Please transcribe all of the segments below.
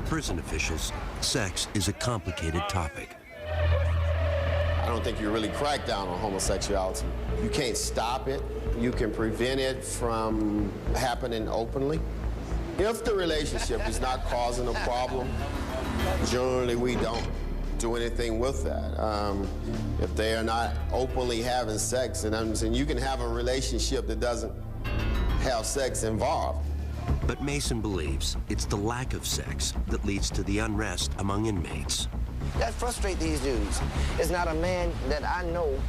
prison officials, sex is a complicated topic. I don't think you really crack down on homosexuality. You can't stop it. You can prevent it from happening openly. If the relationship is not causing a problem, generally we don't do anything with that. If they are not openly having sex, and I'm saying you can have a relationship that doesn't have sex involved. But Mason believes it's the lack of sex that leads to the unrest among inmates. That frustrates these dudes. It's not a man that I know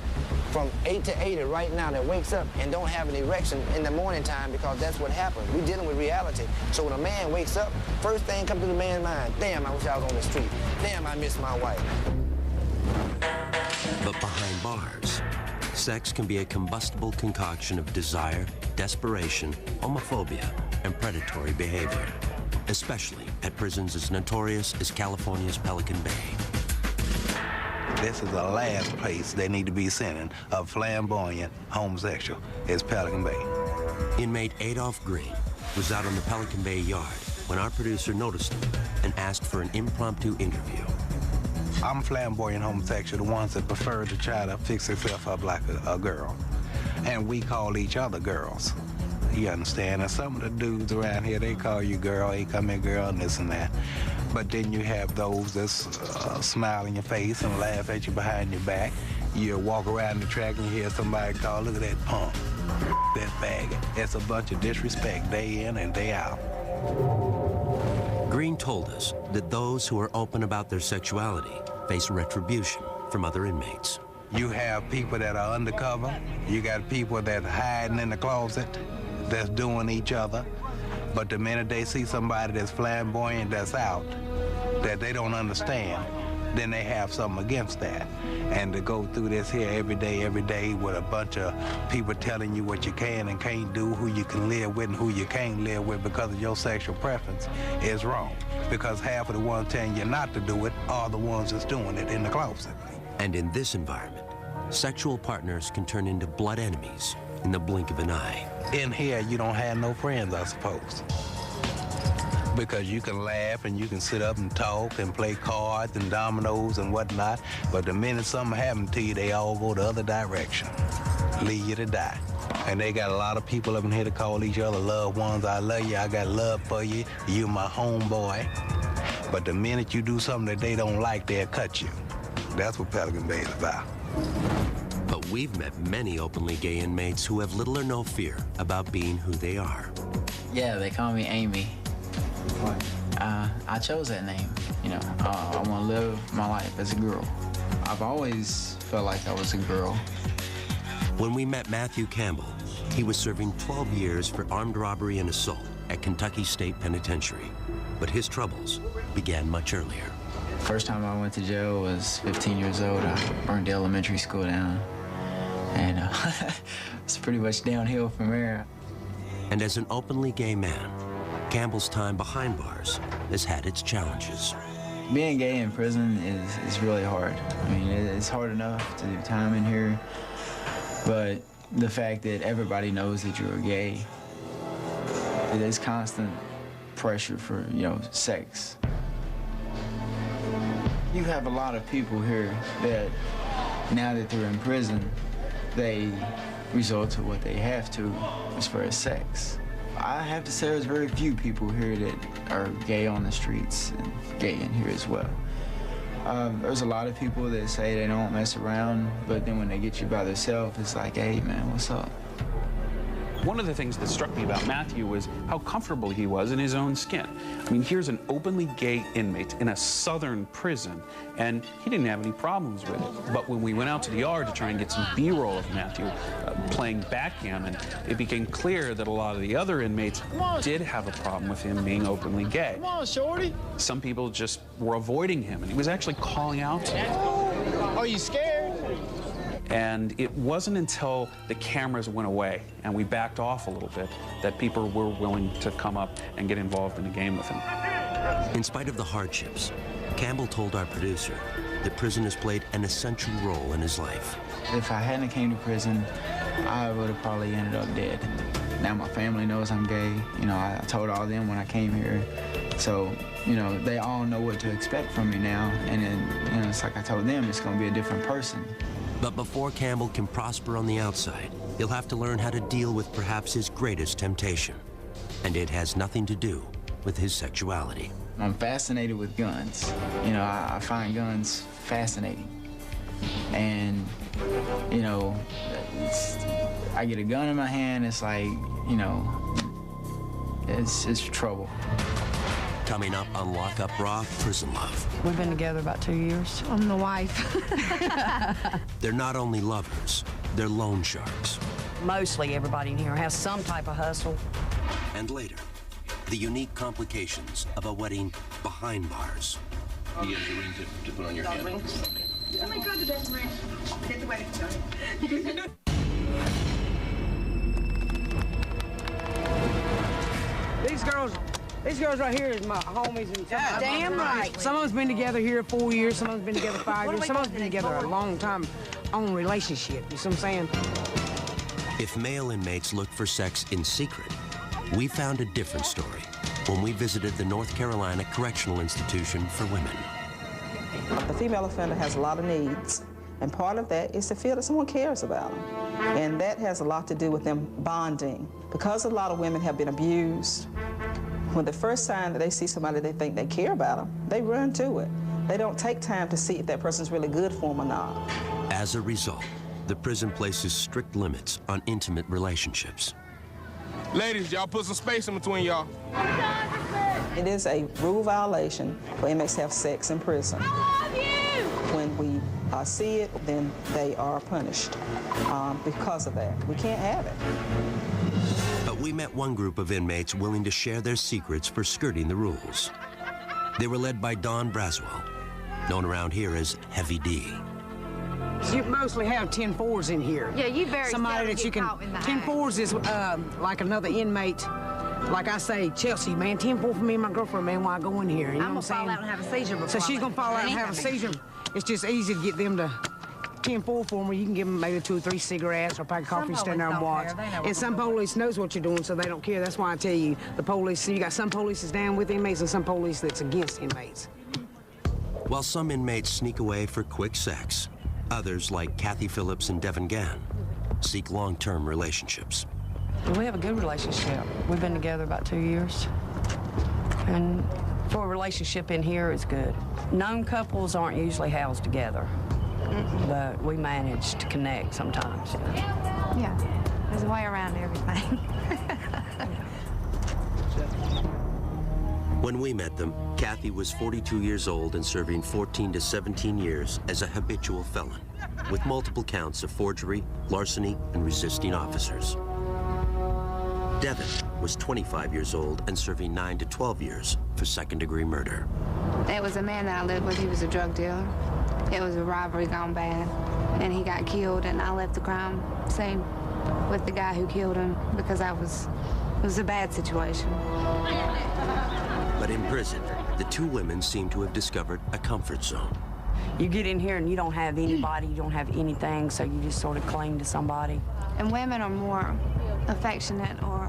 from 8 to 80 right now that wakes up and don't have an erection in the morning time, because that's what happens. We're dealing with reality. So when a man wakes up, first thing comes to the man's mind, damn, I wish I was on the street. Damn, I miss my wife. But behind bars, sex can be a combustible concoction of desire, desperation, homophobia, and predatory behavior, especially at prisons as notorious as California's Pelican Bay. This is the last place they need to be sending a flamboyant homosexual, is Pelican Bay. Inmate Adolph Green was out on the Pelican Bay yard when our producer noticed him and asked for an impromptu interview. I'm flamboyant homosexual, the ones that prefer to try to fix themselves up like a girl. And we call each other girls. You understand? And some of the dudes around here, they call you girl, hey, come here, girl, and this and that. But then you have those that smile in your face and laugh at you behind your back. You walk around the track and you hear somebody call, look at that punk, that faggot. It's a bunch of disrespect day in and day out. Green told us that those who are open about their sexuality face retribution from other inmates. You have people that are undercover. You got people that are hiding in the closet, that's doing each other. But the minute they see somebody that's flamboyant, that's out, that they don't understand, then they have something against that. And to go through this here every day with a bunch of people telling you what you can and can't do, who you can live with and who you can't live with because of your sexual preference is wrong. Because half of the ones telling you not to do it are the ones that's doing it in the closet. And in this environment, sexual partners can turn into blood enemies in the blink of an eye. In here, you don't have no friends, I suppose. Because you can laugh and you can sit up and talk and play cards and dominoes and whatnot, but the minute something happens to you, they all go the other direction, leave you to die. And they got a lot of people up in here to call each other loved ones. I love you, I got love for you, you my homeboy. But the minute you do something that they don't like, they'll cut you. That's what Pelican Bay is about. But we've met many openly gay inmates who have little or no fear about being who they are. Yeah, they call me Amy. I chose that name, you know. I want to live my life as a girl. I've always felt like I was a girl. When we met Matthew Campbell, he was serving 12 years for armed robbery and assault at Kentucky State Penitentiary. But his troubles began much earlier. First time I went to jail was 15 years old. I burned the elementary school down. And it's pretty much downhill from there. And as an openly gay man, Campbell's time behind bars has had its challenges. Being gay in prison is really hard. I mean, it's hard enough to do time in here, but the fact that everybody knows that you're gay, there's constant pressure for, you know, sex. You have a lot of people here that, now that they're in prison, they resort to what they have to as far as sex. I have to say there's very few people here that are gay on the streets and gay in here as well. There's a lot of people that say they don't mess around, but then when they get you by themselves, it's like, hey, man, what's up? One of the things that struck me about Matthew was how comfortable he was in his own skin. I mean, here's an openly gay inmate in a southern prison, and he didn't have any problems with it. But when we went out to the yard to try and get some B-roll of Matthew playing backgammon, it became clear that a lot of the other inmates did have a problem with him being openly gay. Come on, shorty. Some people just were avoiding him, and he was actually calling out to them. Are you scared? And it wasn't until the cameras went away and we backed off a little bit that people were willing to come up and get involved in a game with him. In spite of the hardships, Campbell told our producer that prison has played an essential role in his life. If I hadn't came to prison, I would have probably ended up dead. Now my family knows I'm gay. You know, I told all them when I came here So, you know, they all know what to expect from me now, and then, you know, it's like I told them, it's gonna be a different person. But before Campbell can prosper on the outside, he'll have to learn how to deal with perhaps his greatest temptation. And it has nothing to do with his sexuality. I'm fascinated with guns. You know, I find guns fascinating. And, you know, I get a gun in my hand, it's like, you know, it's trouble. Coming up on Lock Up Raw, Prison Love. We've been together about 2 years. I'm the wife. They're not only lovers, they're loan sharks. Mostly everybody in here has some type of hustle. And later, the unique complications of a wedding behind bars. You get the ring to put on your hand. Oh my God, the best ring. Get the wedding done. These girls right here is my homies. And damn right. Some of us been together here 4 years, some of us been together 5 years, some of us been together a long time on relationship, you see what I'm saying? If male inmates look for sex in secret, we found a different story when we visited the North Carolina Correctional Institution for Women. The female offender has a lot of needs, and part of that is to feel that someone cares about them. And that has a lot to do with them bonding. Because a lot of women have been abused, when the first time that they see somebody they think they care about them, they run to it. They don't take time to see if that person's really good for them or not. As a result, the prison places strict limits on intimate relationships. Ladies, y'all put some space in between y'all. It is a rule violation for inmates to have sex in prison. I love you! When we see it, then they are punished because of that. We can't have it. But we met one group of inmates willing to share their secrets for skirting the rules. They were led by Don Braswell, known around here as Heavy D. You mostly have 10-4s in here. Yeah, you very Somebody seldom that you get can. caught in the 10-4s is like another inmate. Like I say, Chelsea, man, 10-4 for me and my girlfriend, man, while I go in here. You know I'm what gonna I'm fall out and have a seizure before So she's gonna fall out and have a seizure. It's just easy to get them to 10-4 for them. You can give them maybe 2 or 3 cigarettes or a pack of coffee, stand there and watch. And some police knows what you're doing, so they don't care. That's why I tell you, the police, you got some police that's down with inmates and some police that's against inmates. While some inmates sneak away for quick sex, others, like Kathy Phillips and Devin Gann, seek long-term relationships. We have a good relationship. We've been together about 2 years. And for a relationship in here, it's good. Known couples aren't usually housed together, but we manage to connect sometimes. Yeah, there's a way around everything. When we met them, Kathy was 42 years old and serving 14 to 17 years as a habitual felon, with multiple counts of forgery, larceny, and resisting officers. Devin was 25 years old and serving 9 to 12 years for second-degree murder. There was a man that I lived with, he was a drug dealer. It was a robbery gone bad, and he got killed, and I left the crime scene with the guy who killed him because it was a bad situation. But in prison, the two women seem to have discovered a comfort zone. You get in here and you don't have anybody, you don't have anything, so you just sort of cling to somebody. And women are more affectionate or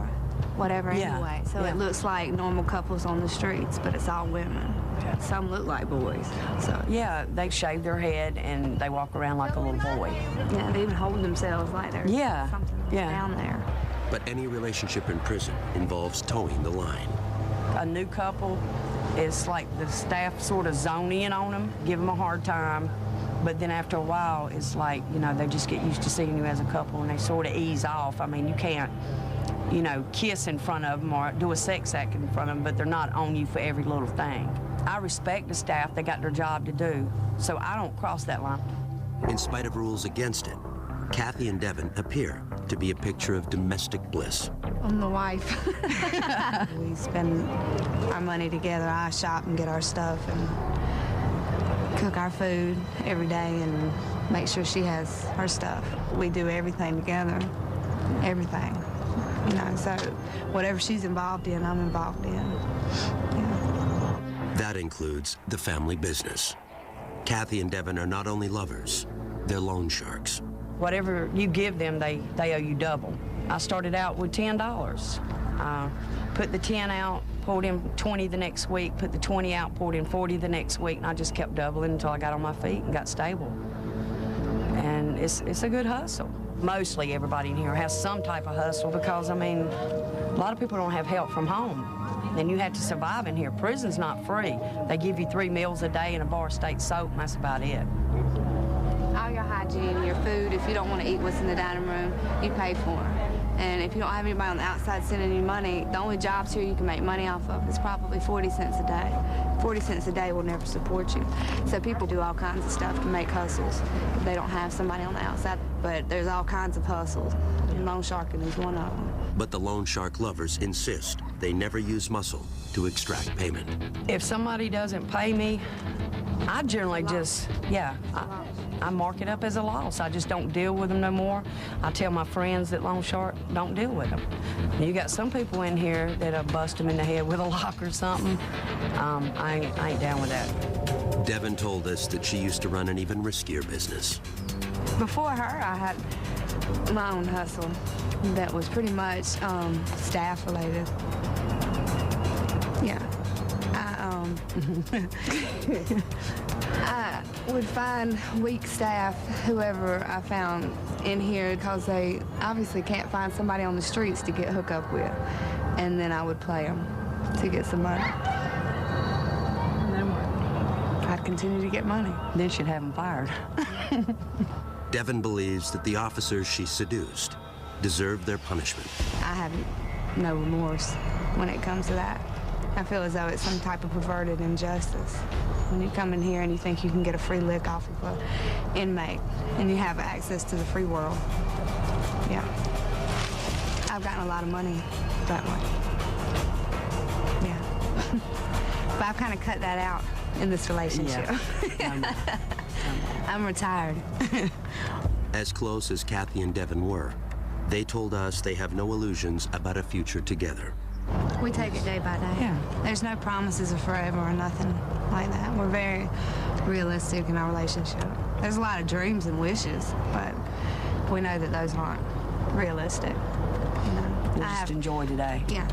whatever anyway, so it looks like normal couples on the streets, but it's all women. Some look like boys. So yeah, they shave their head and they walk around like a little boy. Yeah, they even hold themselves like there's something down there. But any relationship in prison involves towing the line. A new couple, it's like the staff sort of zone in on them, give them a hard time, but then after a while, it's like, you know, they just get used to seeing you as a couple and they sort of ease off. I mean, you can't, you know, kiss in front of them or do a sex act in front of them, but they're not on you for every little thing. I respect the staff, they got their job to do, so I don't cross that line. In spite of rules against it, Kathy and Devin appear to be a picture of domestic bliss. I'm the wife. We spend our money together. I shop and get our stuff and cook our food every day and make sure she has her stuff. We do everything together, everything. You know, so whatever she's involved in, I'm involved in. Yeah. That includes the family business. Kathy and Devin are not only lovers, they're loan sharks. Whatever you give them, they owe you double. I started out with $10. Put the 10 out, pulled in 20 the next week, put the 20 out, pulled in 40 the next week, and I just kept doubling until I got on my feet and got stable. And it's a good hustle. Mostly everybody in here has some type of hustle because, I mean, a lot of people don't have help from home. And you have to survive in here. Prison's not free. They give you 3 meals a day and a bar of state soap, and that's about it. All your hygiene, your food, if you don't want to eat what's in the dining room, you pay for it. And if you don't have anybody on the outside sending you money, the only jobs here you can make money off of is probably 40 cents a day. 40 cents a day will never support you. So people do all kinds of stuff to make hustles. They don't have somebody on the outside, but there's all kinds of hustles. And loan sharking is one of them. But the loan shark lovers insist they never use muscle to extract payment. If somebody doesn't pay me, I generally just, I mark it up as a loss. I just don't deal with them no more. I tell my friends that loan shark, don't deal with them. You got some people in here that'll bust them in the head with a lock or something. I ain't down with that. Devin told us that she used to run an even riskier business. Before her, I had my own hustle that was pretty much staff related. Yeah. I would find weak staff, whoever I found in here, because they obviously can't find somebody on the streets to get hooked up with. And then I would play them to get some money. And then what? I'd continue to get money. Then she'd have them fired. Devin believes that the officers she seduced deserved their punishment. I have no remorse when it comes to that. I feel as though it's some type of perverted injustice. When you come in here and you think you can get a free lick off of an inmate and you have access to the free world. Yeah. I've gotten a lot of money that way. Yeah. But I've kind of cut that out in this relationship. Yeah. I'm retired. As close as Kathy and Devin were, they told us they have no illusions about a future together. We take it day by day. Yeah. There's no promises of forever or nothing like that. We're very realistic in our relationship. There's a lot of dreams and wishes, but we know that those aren't realistic. You know, We'll just enjoy today. Yeah.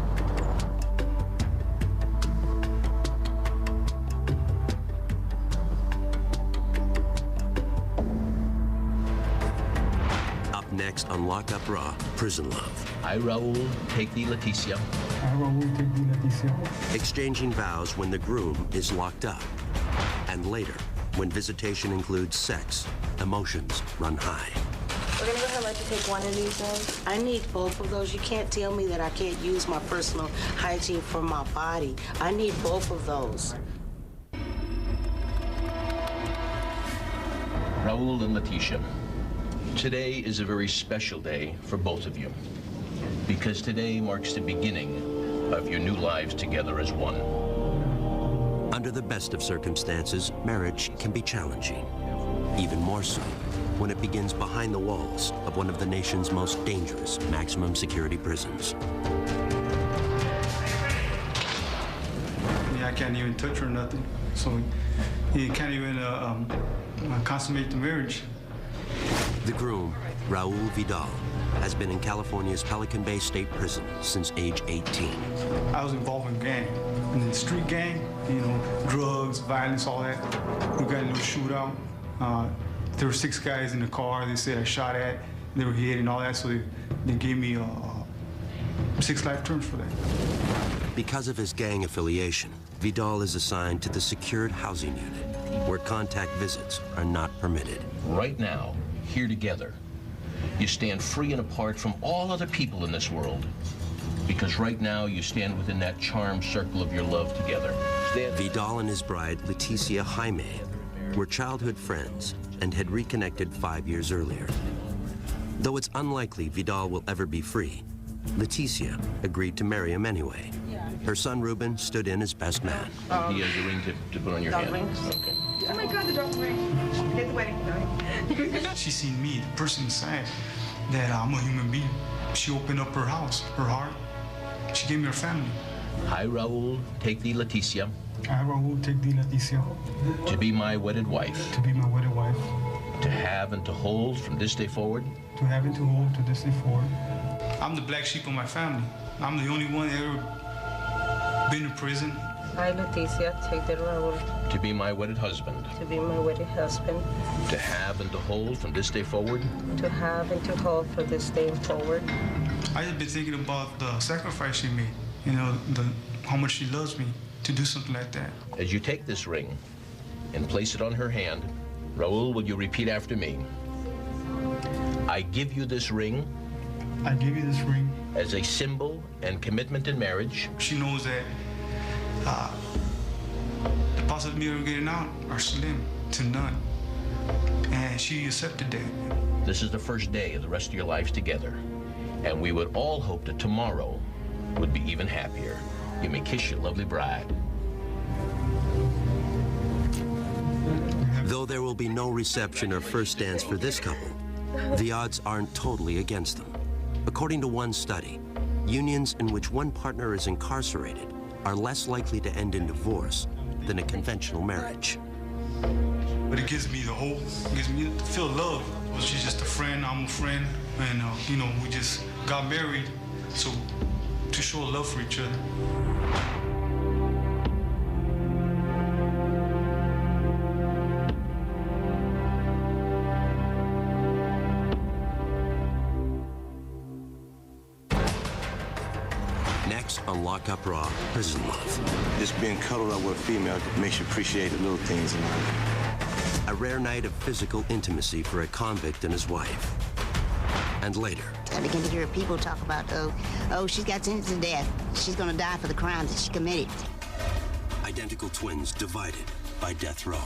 Up next on Lock Up Raw, Prison Love. I, Raul, take thee, Leticia. I, Raul, take thee, Leticia. Exchanging vows when the groom is locked up. And later, when visitation includes sex, emotions run high. We're gonna go ahead and let you take one of these days. I need both of those. You can't tell me that I can't use my personal hygiene for my body. I need both of those. Raul and Leticia, today is a very special day for both of you, because today marks the beginning of your new lives together as one. Under the best of circumstances, marriage can be challenging. Even more so when it begins behind the walls of one of the nation's most dangerous maximum security prisons. Yeah, I can't even touch her or nothing. So you can't even consummate the marriage. The groom, Raul Vidal, has been in California's Pelican Bay State Prison since age 18. I was involved in gang, in the street gang, you know, drugs, violence, all that. We got in a little shootout. There were 6 guys in the car. They said I shot at. They were hit and all that, so they gave me 6 life terms for that. Because of his gang affiliation, Vidal is assigned to the secured housing unit, where contact visits are not permitted. Right now, here together, you stand free and apart from all other people in this world, because right now you stand within that charmed circle of your love together. Vidal and his bride, Leticia Jaime, were childhood friends and had reconnected 5 years earlier. Though it's unlikely Vidal will ever be free, Leticia agreed to marry him anyway. Her son, Ruben, stood in as best man. He has a ring to put on your hand. Okay. Oh my God, the dog ring. Get the wedding done. She seen me, the person inside, that I'm a human being. She opened up her house, her heart. She gave me her family. I, Raul, take thee, Leticia. I, Raul, take thee, Leticia. To be my wedded wife. To be my wedded wife. To have and to hold from this day forward. To have and to hold to this day forward. I'm the black sheep of my family. I'm the only one that ever been in prison. I, Leticia, take the Raul To be my wedded husband. to be my wedded husband, To have and to hold from this day forward. to have and to hold from this day forward. I just been thinking about the sacrifice she made, you know, how much she loves me to do something like that. As you take this ring and place it on her hand, Raul, will you repeat after me? I give you this ring. I give you this ring. As a symbol and commitment in marriage. She knows that the possibility of getting out are slim to none. And she accepted that. This is the first day of the rest of your lives together. And we would all hope that tomorrow would be even happier. You may kiss your lovely bride. Though there will be no reception or first dance for this couple, the odds aren't totally against them. According to one study, unions in which one partner is incarcerated are less likely to end in divorce than a conventional marriage. But it gives me the hope, it gives me to feel love. Well, she's just a friend, I'm a friend, and you know, we just got married, so to show love for each other. Next on Lock Up Raw, Prison Love. Just being cuddled up with a female makes you appreciate the little things in life. A rare night of physical intimacy for a convict and his wife. And later, I begin to hear people talk about, oh, she's got sentenced to death. She's gonna die for the crimes that she committed. identical twins divided by death row.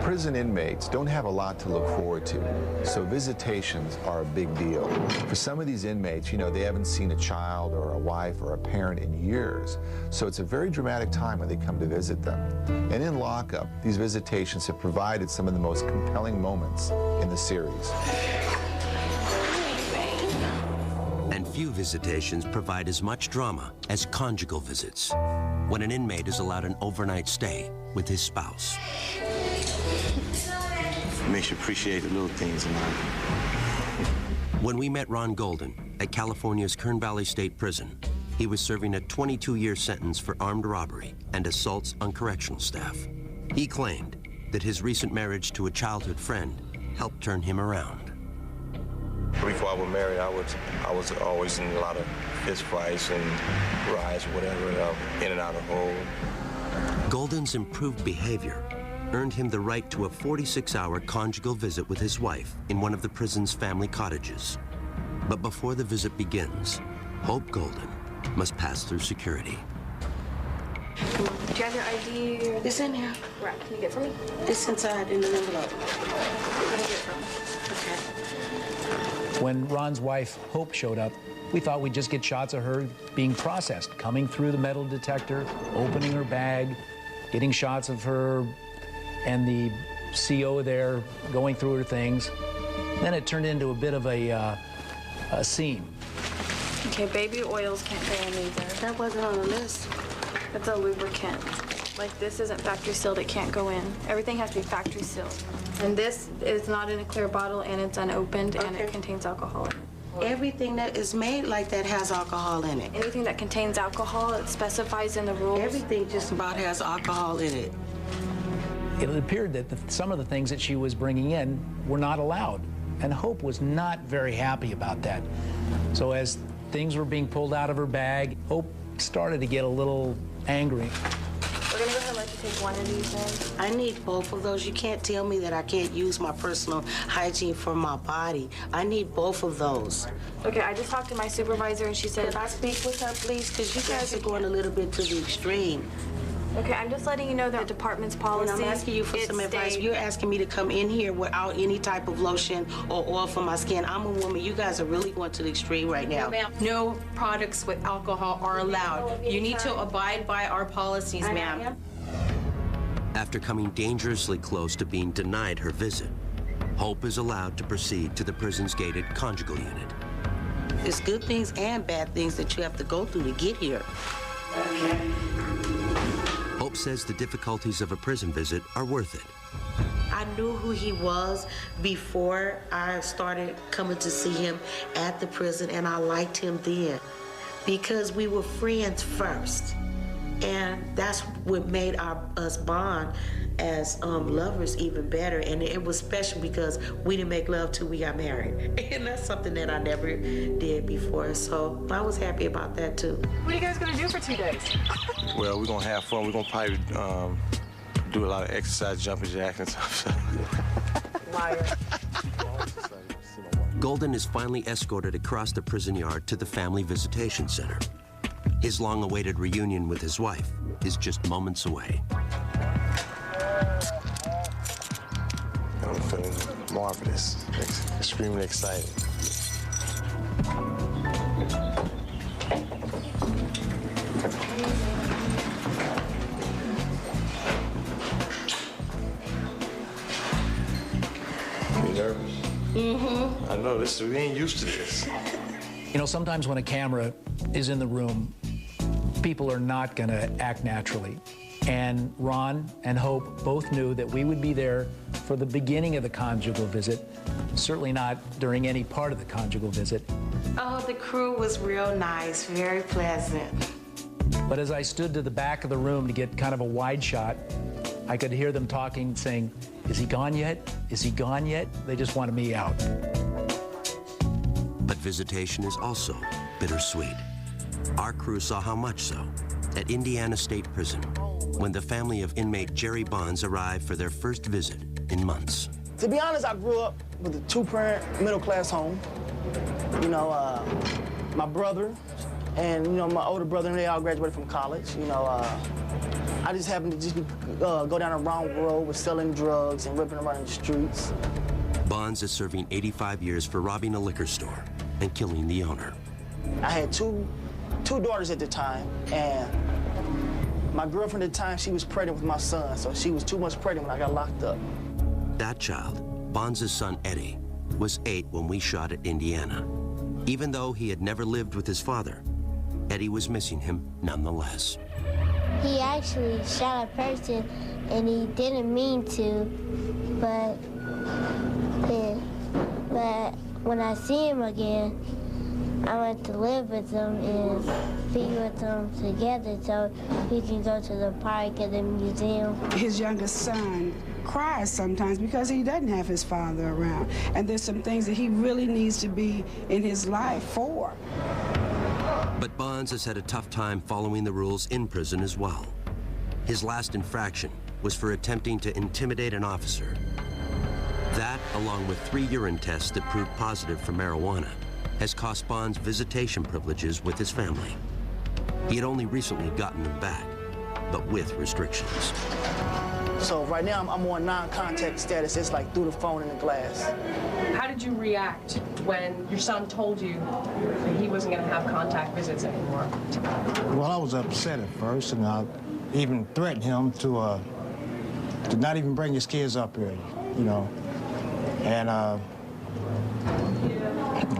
Prison inmates don't have a lot to look forward to, so visitations are a big deal. For some of these inmates, you know, they haven't seen a child or a wife or a parent in years, so it's a very dramatic time when they come to visit them. And in lockup, these visitations have provided some of the most compelling moments in the series. And few visitations provide as much drama as conjugal visits, when an inmate is allowed an overnight stay with his spouse. Makes you appreciate the little things in life. When we met Ron Golden at California's Kern Valley State Prison, he was serving a 22-year sentence for armed robbery and assaults on correctional staff. He claimed that his recent marriage to a childhood friend helped turn him around. Before I was married, I was always in a lot of fist fights and riots or whatever, in and out of hole. Golden's improved behavior earned him the right to a 46-hour conjugal visit with his wife in one of the prison's family cottages. But before the visit begins, Hope Golden must pass through security. Do you have your ID? It's in here. Right. Can you get it for me? It's inside in an envelope. Where can I get it from? Okay. When Ron's wife, Hope, showed up, we thought we'd just get shots of her being processed, coming through the metal detector, opening her bag, getting shots of her and the CO there going through her things. Then it turned into a bit of a scene. Okay, baby oils can't go in either. That wasn't on the list. It's a lubricant. Like, this isn't factory sealed, it can't go in. Everything has to be factory sealed. And this is not in a clear bottle, and it's unopened, and it contains alcohol in it. Everything that is made like that has alcohol in it. Anything that contains alcohol, it specifies in the rules. Everything just about has alcohol in it. It appeared that some of the things that she was bringing in were not allowed, and Hope was not very happy about that. So as things were being pulled out of her bag, Hope started to get a little angry. We're gonna go ahead and let you take one of these in. I need both of those. You can't tell me that I can't use my personal hygiene for my body. I need both of those. Okay, I just talked to my supervisor, and she said... Could I speak with her, please? Because you guys are going a little bit to the extreme. Okay, I'm just letting you know the department's policy. And I'm asking you for some advice. You're asking me to come in here without any type of lotion or oil for my skin. I'm a woman. You guys are really going to the extreme right now. No products with alcohol are allowed. You need to abide by our policies, ma'am. After coming dangerously close to being denied her visit, Hope is allowed to proceed to the prison's gated conjugal unit. There's good things and bad things that you have to go through to get here. Hope Hope says the difficulties of a prison visit are worth it. I knew who he was before I started coming to see him at the prison, and I liked him then because we were friends first. And that's what made us bond as lovers even better. And it was special because we didn't make love till we got married. And that's something that I never did before. So I was happy about that too. What are you guys gonna do for 2 days? Well, we're gonna have fun. We're gonna probably do a lot of exercise, jumping jacks and stuff. Liar. Golden is finally escorted across the prison yard to the Family Visitation Center. His long-awaited reunion with his wife is just moments away. I'm feeling marvelous, extremely excited. You nervous? Mm-hmm. I know, we ain't used to this. You know, sometimes when a camera is in the room, people are not going to act naturally. And Ron and Hope both knew that we would be there for the beginning of the conjugal visit, certainly not during any part of the conjugal visit. Oh, the crew was real nice, very pleasant. But as I stood to the back of the room to get kind of a wide shot, I could hear them talking, saying, "Is he gone yet? Is he gone yet?" They just wanted me out. But visitation is also bittersweet. Our crew saw how much so at Indiana State Prison when the family of inmate Jerry Bonds arrived for their first visit in months. To be honest, I grew up with a two-parent, middle-class home. You know, my brother and, you know, my older brother, and they all graduated from college. You know, I just happened to just go down a wrong road with selling drugs and ripping around in the streets. Bonds is serving 85 years for robbing a liquor store and killing the owner. I had two daughters at the time, and my girlfriend at the time, she was pregnant with my son, so she was 2 months pregnant when I got locked up. That child, Bonds' son Eddie, was 8 when we shot at Indiana. Even though he had never lived with his father, Eddie was missing him nonetheless. He actually shot a person, and he didn't mean to, but when I see him again, I want to live with him and be with him together so we can go to the park and the museum. His youngest son cries sometimes because he doesn't have his father around. And there's some things that he really needs to be in his life for. But Bonds has had a tough time following the rules in prison as well. His last infraction was for attempting to intimidate an officer. That, along with 3 urine tests that proved positive for marijuana, has cost Bonds visitation privileges with his family. He had only recently gotten them back, but with restrictions. So right now, I'm on non-contact status. It's like through the phone and the glass. How did you react when your son told you that he wasn't going to have contact visits anymore? Well, I was upset at first, and I even threatened him to not even bring his kids up here, you know. And I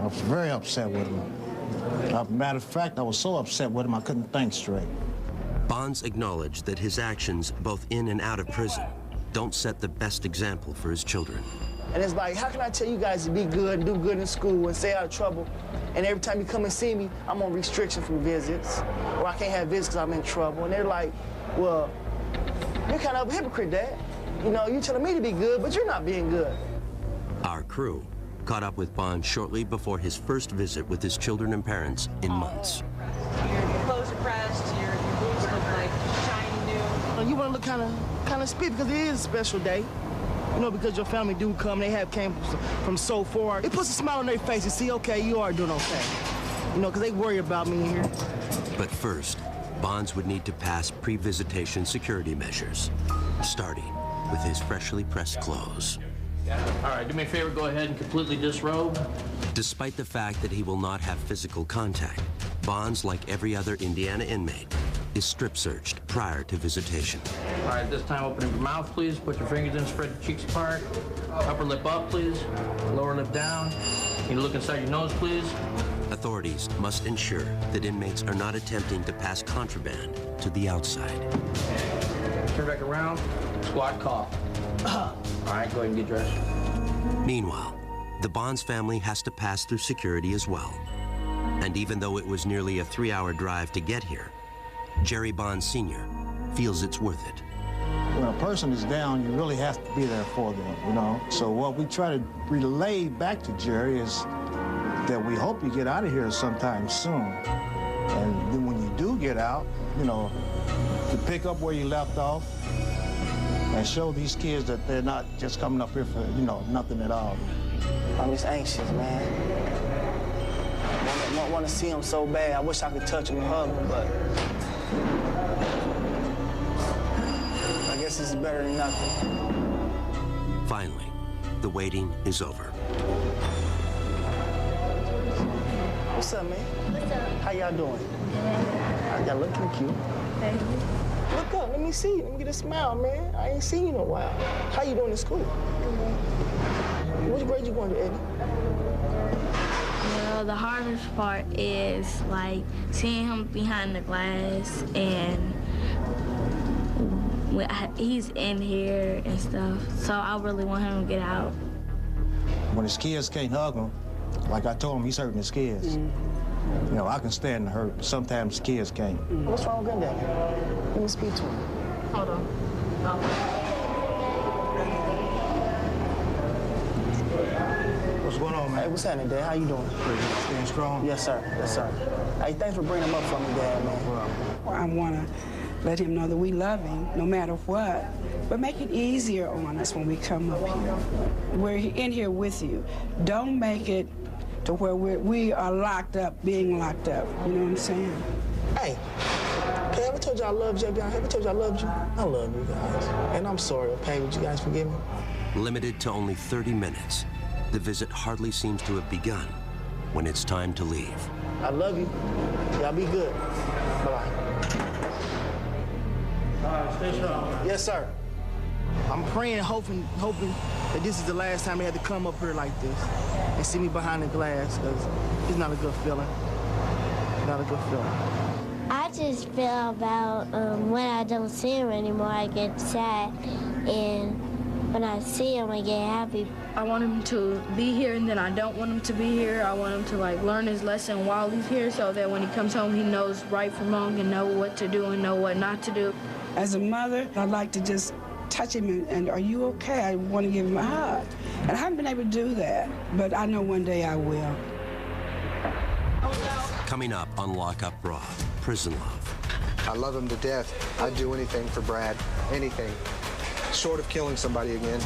was very upset with him. Matter of fact, I was so upset with him I couldn't think straight. Bonds acknowledged that his actions, both in and out of prison, don't set the best example for his children. And it's like, how can I tell you guys to be good and do good in school and stay out of trouble? And every time you come and see me, I'm on restriction from visits, or I can't have visits because I'm in trouble. And they're like, well, you're kind of a hypocrite, Dad. You know, you're telling me to be good, but you're not being good. Our crew caught up with Bonds shortly before his first visit with his children and parents in months. Your clothes are pressed, your boots look like shiny new. You want to look kind of spit because it is a special day. You know, because your family do come, they came from so far. It puts a smile on their face and see, okay, you are doing okay. You know, because they worry about me here. But first, Bonds would need to pass pre-visitation security measures, starting with his freshly pressed clothes. All right, do me a favor, go ahead and completely disrobe. Despite the fact that he will not have physical contact, Bonds, like every other Indiana inmate, is strip searched prior to visitation. All right, this time open your mouth, please. Put your fingers in, spread your cheeks apart. Upper lip up, please. Lower lip down. Can you look inside your nose, please? Authorities must ensure that inmates are not attempting to pass contraband to the outside. Turn back around, squat, cough. All right, go ahead and get dressed. Meanwhile, the Bonds family has to pass through security as well. And even though it was nearly a 3-hour drive to get here, Jerry Bond Sr. feels it's worth it. When a person is down, you really have to be there for them, you know? So what we try to relay back to Jerry is that we hope you get out of here sometime soon. And then when you do get out, you know, to pick up where you left off and show these kids that they're not just coming up here for, you know, nothing at all. I'm just anxious, man. I want to see him so bad. I wish I could touch him and hug him, but I guess this is better than nothing. Finally, the waiting is over. What's up, man? What's up? How y'all doing? Y'all looking cute. Thank you. Look up, let me see you. Let me get a smile, man. I ain't seen you in a while. How you doing in school? Which grade you going to, Eddie? Well, the hardest part is like seeing him behind the glass and he's in here and stuff. So I really want him to get out. When his kids can't hug him, like I told him, he's hurting his kids. You know, I can stand the hurt, but sometimes kids can't. What's wrong with Granddaddy? Let me speak to him. Hold on. What's going on, man? Hey, what's happening, Dad? How you doing? Staying strong? Yes, sir. Yes, sir. Hey, thanks for bringing him up for me, Dad, man. Well, I want to let him know that we love him no matter what, but make it easier on us when we come up here. We're in here with you. Don't make it to where we are locked up, being locked up. You know what I'm saying? Hey, have I ever told you I loved you? Have I ever told you I loved you? I love you guys. And I'm sorry, okay? Would you guys forgive me? Limited to only 30 minutes, the visit hardly seems to have begun when it's time to leave. I love you. Y'all be good. Bye-bye. All right, stay strong. Yes, sir. I'm praying, hoping that this is the last time they had to come up here like this and see me behind the glass, because it's not a good feeling. Not a good feeling. I just feel about when I don't see him anymore, I get sad, and when I see him, I get happy. I want him to be here, and then I don't want him to be here. I want him to like learn his lesson while he's here, so that when he comes home, he knows right from wrong and know what to do and know what not to do. As a mother, I'd like to just touch him and are you okay? I want to give him a hug. And I haven't been able to do that, but I know one day I will. Coming up on Lockup Raw, Prison Love. I love him to death. I'd do anything for Brad, anything, short of killing somebody again.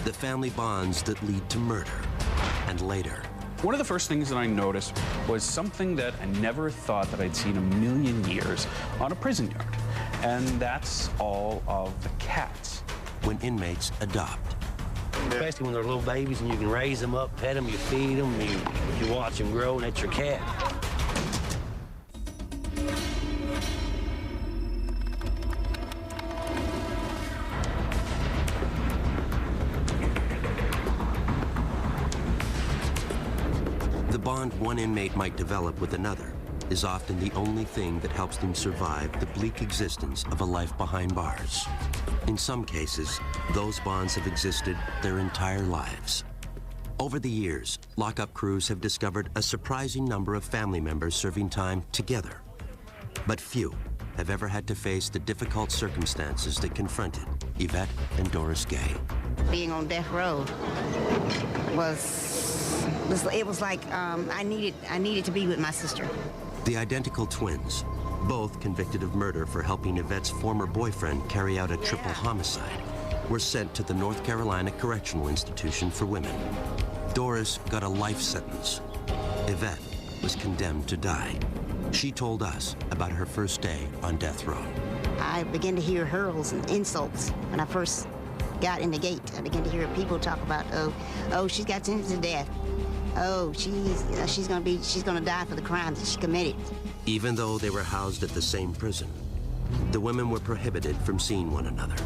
The family bonds that lead to murder, and later. One of the first things that I noticed was something that I never thought that I'd seen a million years on a prison yard. And that's all of the cats. When inmates adopt. Especially when they're little babies and you can raise them up, pet them, you feed them, you watch them grow, and that's your cat. The bond one inmate might develop with another is often the only thing that helps them survive the bleak existence of a life behind bars. In some cases, those bonds have existed their entire lives. Over the years, lockup crews have discovered a surprising number of family members serving time together. But few have ever had to face the difficult circumstances that confronted Yvette and Doris Gay. Being on death row was like I needed to be with my sister. The identical twins, both convicted of murder for helping Yvette's former boyfriend carry out a triple homicide, were sent to the North Carolina Correctional Institution for Women. Doris got a life sentence. Yvette was condemned to die. She told us about her first day on death row. I began to hear hurls and insults when I first got in the gate. I began to hear people talk about, oh, she's got sentenced to death. Oh, she's gonna die for the crimes that she committed. Even though they were housed at the same prison, the women were prohibited from seeing one another.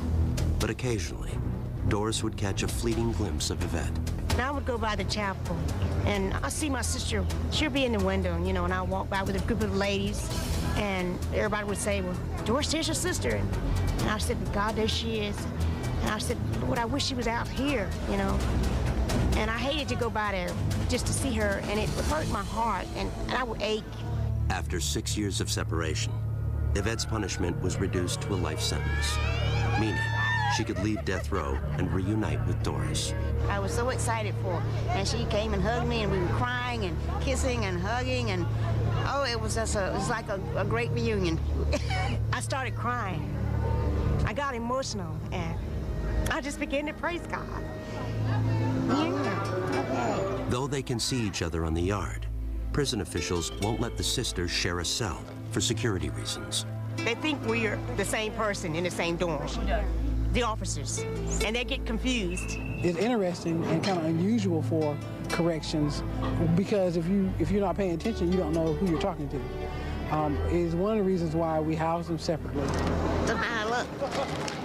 But occasionally, Doris would catch a fleeting glimpse of Yvette. And I would go by the chapel, and I see my sister. She'll be in the window, and I'll walk by with a group of ladies, And everybody would say, well, Doris, there's your sister. And I said, God, there she is. And I said, Lord, I wish she was out here, you know. And I hated to go by there just to see her, and it hurt my heart, and I would ache. After 6 years of separation, Yvette's punishment was reduced to a life sentence, meaning she could leave death row and reunite with Doris. I was so excited for her, and she came and hugged me, and we were crying and kissing and hugging, and oh, it was just it was like a great reunion. I started crying. I got emotional, and I just began to praise God. Yeah. Though they can see each other on the yard, prison officials won't let the sisters share a cell for security reasons. They think we're the same person in the same dorm, the officers, and they get confused. It's interesting and kind of unusual for corrections because if you're not paying attention, you don't know who you're talking to. Is one of the reasons why we house them separately. Look how I look.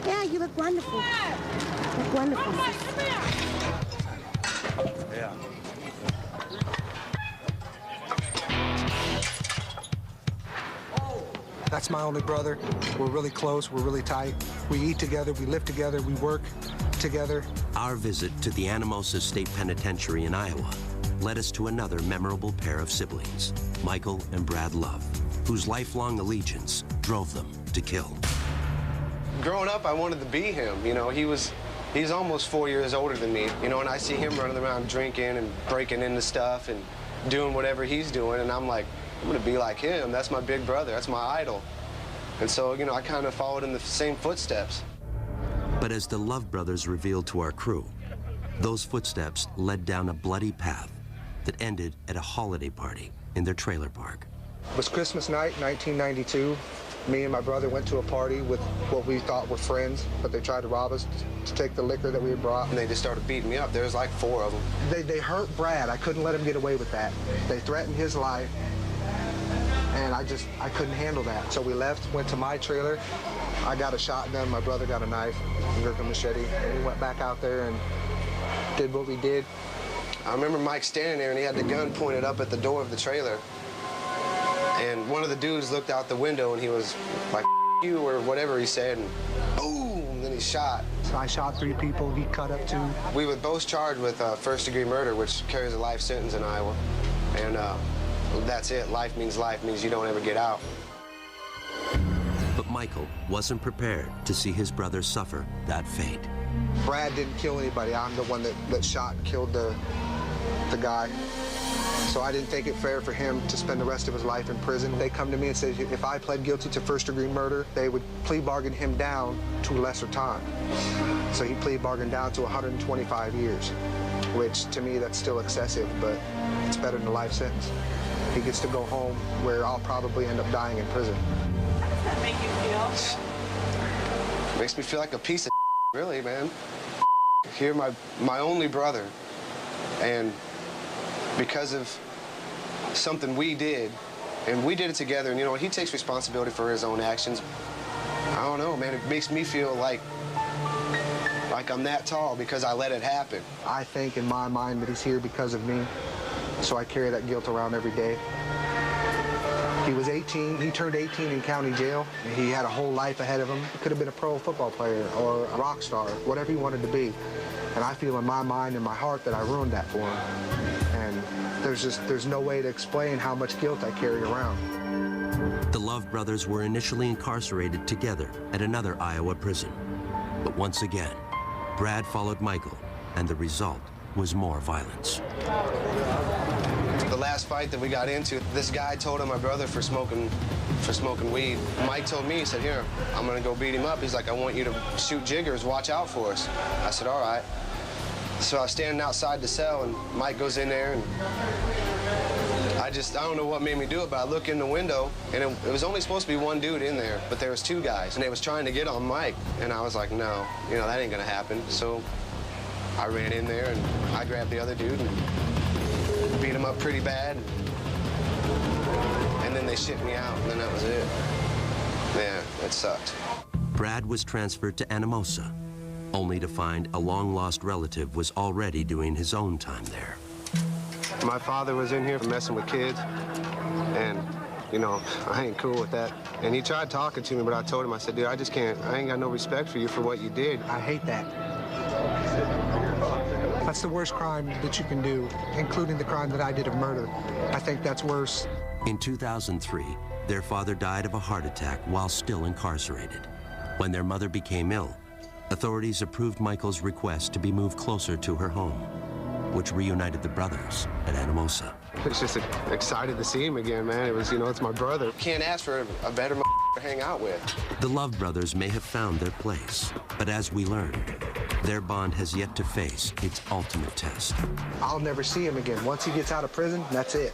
Yeah, you look wonderful. You look wonderful. Yeah. That's my only brother. We're really close, we're really tight. We eat together, we live together, we work together. Our visit to the Anamosa State Penitentiary in Iowa led us to another memorable pair of siblings, Michael and Brad Love, whose lifelong allegiance drove them to kill. Growing up, I wanted to be him. You know, he's almost 4 years older than me, you know, and I see him running around drinking and breaking into stuff and doing whatever he's doing, and I'm like, I'm gonna be like him. That's my big brother, that's my idol. And so, you know, I kind of followed in the same footsteps. But as the Love brothers revealed to our crew, those footsteps led down a bloody path that ended at a holiday party in their trailer park. It was Christmas night, 1992. Me and my brother went to a party with what we thought were friends, but they tried to rob us to take the liquor that we had brought. And they just started beating me up. There was like 4 of them. They hurt Brad. I couldn't let him get away with that. They threatened his life, and I couldn't handle that. So we left, went to my trailer. I got a shotgun, my brother got a knife, a machete, and we went back out there and did what we did. I remember Mike standing there, and he had the gun pointed up at the door of the trailer. And one of the dudes looked out the window, and he was like, F you, or whatever he said, and boom, then he shot. So I shot 3 people, he cut up 2. We were both charged with first-degree murder, which carries a life sentence in Iowa. And that's it. Life means you don't ever get out. But Michael wasn't prepared to see his brother suffer that fate. Brad didn't kill anybody. I'm the one that shot and killed the guy. So I didn't think it fair for him to spend the rest of his life in prison. They come to me and say if I pled guilty to first-degree murder, they would plea bargain him down to lesser time. So he plea bargained down to 125 years, which to me that's still excessive, but it's better than a life sentence. He gets to go home where I'll probably end up dying in prison. How does that make you feel? Makes me feel like a piece of really, man. You're my only brother, and because of something we did, and we did it together, and you know, he takes responsibility for his own actions. I don't know, man, it makes me feel like I'm that tall because I let it happen. I think in my mind that he's here because of me, so I carry that guilt around every day. He was 18, he turned 18 in county jail. He had a whole life ahead of him. He could have been a pro football player or a rock star, whatever he wanted to be. And I feel in my mind and my heart that I ruined that for him. And there's no way to explain how much guilt I carry around. The Love brothers were initially incarcerated together at another Iowa prison. But once again, Brad followed Michael, and the result was more violence. The last fight that we got into, this guy told on my brother for smoking weed. Mike told me, he said, here, I'm gonna go beat him up. He's like, I want you to shoot jiggers, watch out for us. I said, all right. So I was standing outside the cell, and Mike goes in there, and I don't know what made me do it, but I look in the window, and it was only supposed to be one dude in there, but there was 2 guys, and they was trying to get on Mike, and I was like, no, you know, that ain't gonna happen. So I ran in there, and I grabbed the other dude and beat him up pretty bad, and then they shipped me out, and then that was it. Yeah, it sucked. Brad was transferred to Anamosa, only to find a long-lost relative was already doing his own time there. My father was in here messing with kids, and you know, I ain't cool with that. And he tried talking to me, but I told him, I said, dude, I just can't, I ain't got no respect for you for what you did. I hate that. That's the worst crime that you can do, including the crime that I did of murder. I think that's worse. In 2003, their father died of a heart attack while still incarcerated. When their mother became ill, authorities approved Michael's request to be moved closer to her home, which reunited the brothers at Anamosa. It's just excited to see him again, man. It was, you know, it's my brother. Can't ask for a better to hang out with. The Love brothers may have found their place, but as we learned, their bond has yet to face its ultimate test. I'll never see him again. Once he gets out of prison, that's it.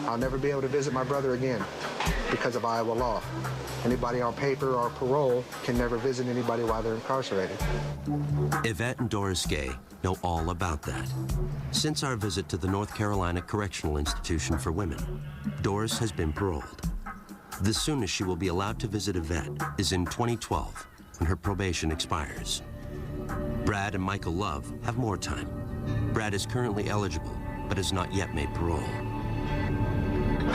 I'll never be able to visit my brother again because of Iowa law. Anybody on paper or parole can never visit anybody while they're incarcerated. Yvette and Doris Gay know all about that. Since our visit to the North Carolina Correctional Institution for Women, Doris has been paroled. The soonest she will be allowed to visit Yvette is in 2012, when her probation expires. Brad and Michael Love have more time. Brad is currently eligible, but has not yet made parole.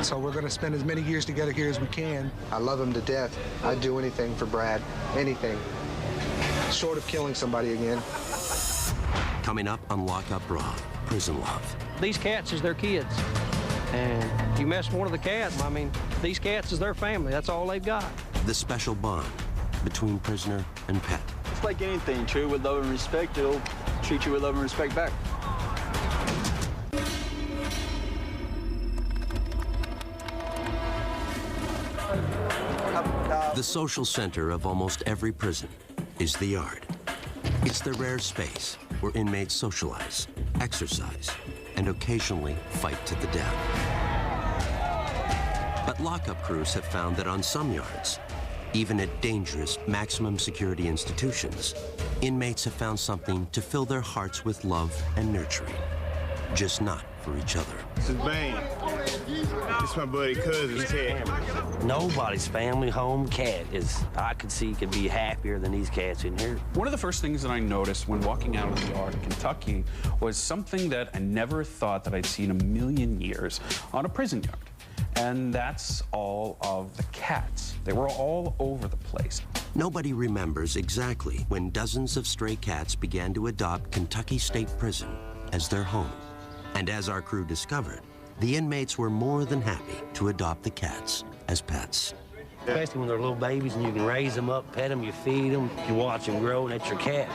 So we're going to spend as many years together here as we can. I love him to death. I'd do anything for Brad, anything, short of killing somebody again. Coming up on Lock Up Raw, Prison Love. These cats is their kids. And you mess with one of the cats, I mean, these cats is their family. That's all they've got. The special bond between prisoner and pet. It's like anything, treat with love and respect, it'll treat you with love and respect back. The social center of almost every prison is the yard. It's the rare space where inmates socialize, exercise, and occasionally fight to the death. But lockup crews have found that on some yards, even at dangerous maximum security institutions, inmates have found something to fill their hearts with love and nurturing, just not for each other. This is Bane. This is my buddy cousin, Ted. Nobody's family home cat is, I could see, could be happier than these cats in here. One of the first things that I noticed when walking out of the yard in Kentucky was something that I never thought that I'd seen in a million years on a prison yard. And that's all of the cats. They were all over the place. Nobody remembers exactly when dozens of stray cats began to adopt Kentucky State Prison as their home. And as our crew discovered, the inmates were more than happy to adopt the cats as pets. Especially when they're little babies and you can raise them up, pet them, you feed them, you watch them grow, and that's your cat.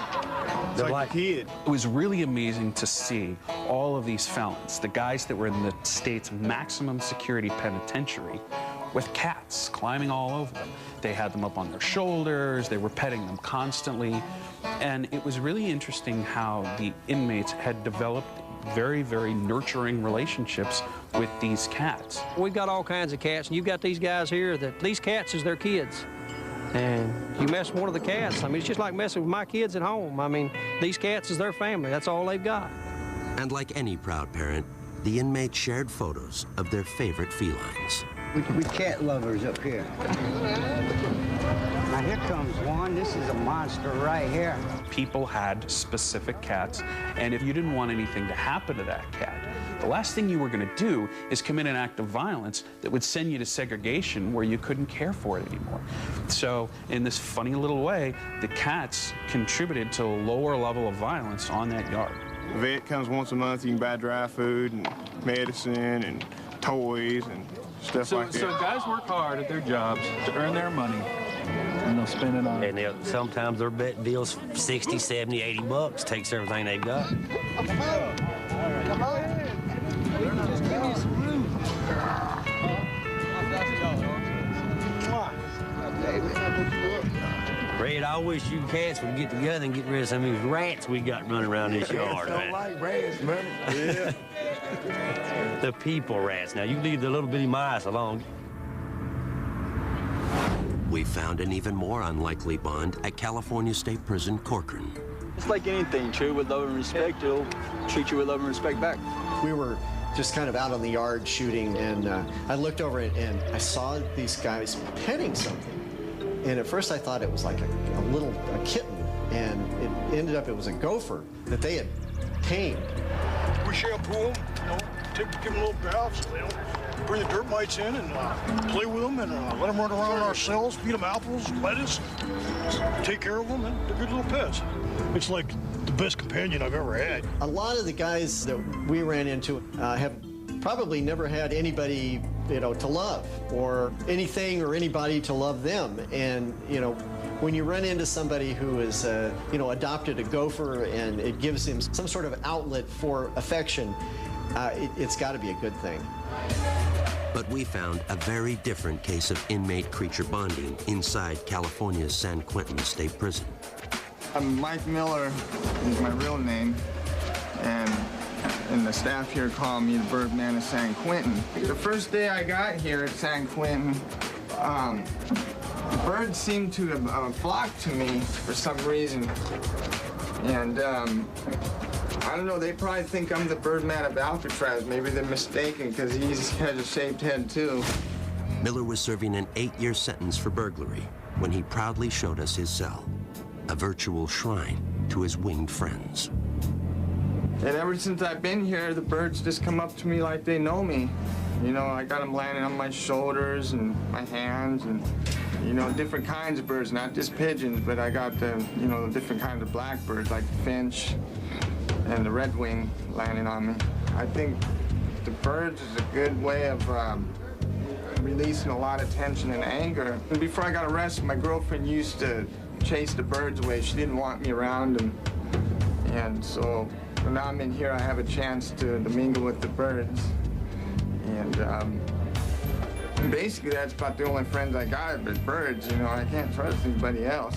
They're like a kid. It was really amazing to see all of these felons, the guys that were in the state's maximum security penitentiary, with cats climbing all over them. They had them up on their shoulders, they were petting them constantly, and it was really interesting how the inmates had developed very, very nurturing relationships with these cats. We've got all kinds of cats, and you've got these guys here that these cats is their kids. And you mess with one of the cats, I mean, it's just like messing with my kids at home. I mean, these cats is their family. That's all they've got. And like any proud parent, the inmates shared photos of their favorite felines. We cat lovers up here. Now here comes one. This is a monster right here. People had specific cats, and if you didn't want anything to happen to that cat, the last thing you were going to do is commit an act of violence that would send you to segregation where you couldn't care for it anymore. So in this funny little way, the cats contributed to a lower level of violence on that yard. The vet comes once a month. You can buy dry food and medicine and toys and stuff like that. So guys work hard at their jobs to earn their money, and they'll spend it on. And sometimes their bet deal's 60, 70, 80 bucks. Takes everything they've got. Come on. Just give me some room. Red, I wish you cats would get together and get rid of some of these rats we got running around this yard, man. I don't like rats, man. Yeah. The people rats. Now, you leave the little bitty mice alone. We found an even more unlikely bond at California State Prison, Corcoran. It's like anything, treat with love and respect, it'll treat you with love and respect back. We were just kind of out on the yard shooting, and I looked over it and I saw these guys petting something. And at first I thought it was like a kitten, and it was a gopher that they had tamed. We shampoo them, give them a little bath, so they don't bring the dirt mites in and play with them and let them run around in our cells, feed them apples, lettuce, take care of them, and they're good little pets. It's like the best companion I've ever had. A lot of the guys that we ran into have probably never had anybody, to love, or anything or anybody to love them. And, when you run into somebody who is, adopted a gopher and it gives him some sort of outlet for affection, it's got to be a good thing. But we found a very different case of inmate-creature bonding inside California's San Quentin State Prison. I'm Mike Miller is my real name, and the staff here call me the Birdman of San Quentin. The first day I got here at San Quentin, birds seemed to have flocked to me for some reason. And I don't know, they probably think I'm the Birdman of Alcatraz. Maybe they're mistaken because he has a shaped head too. Miller was serving an 8-year sentence for burglary when he proudly showed us his cell, a virtual shrine to his winged friends. And ever since I've been here, the birds just come up to me like they know me. I got them landing on my shoulders and my hands and, different kinds of birds, not just pigeons, but I got the, different kinds of blackbirds like the finch and the redwing landing on me. I think the birds is a good way of releasing a lot of tension and anger. And before I got arrested, my girlfriend used to chase the birds away. She didn't want me around them. And so when I'm in here, I have a chance to mingle with the birds. And basically, that's about the only friends I got, but birds, I can't trust anybody else.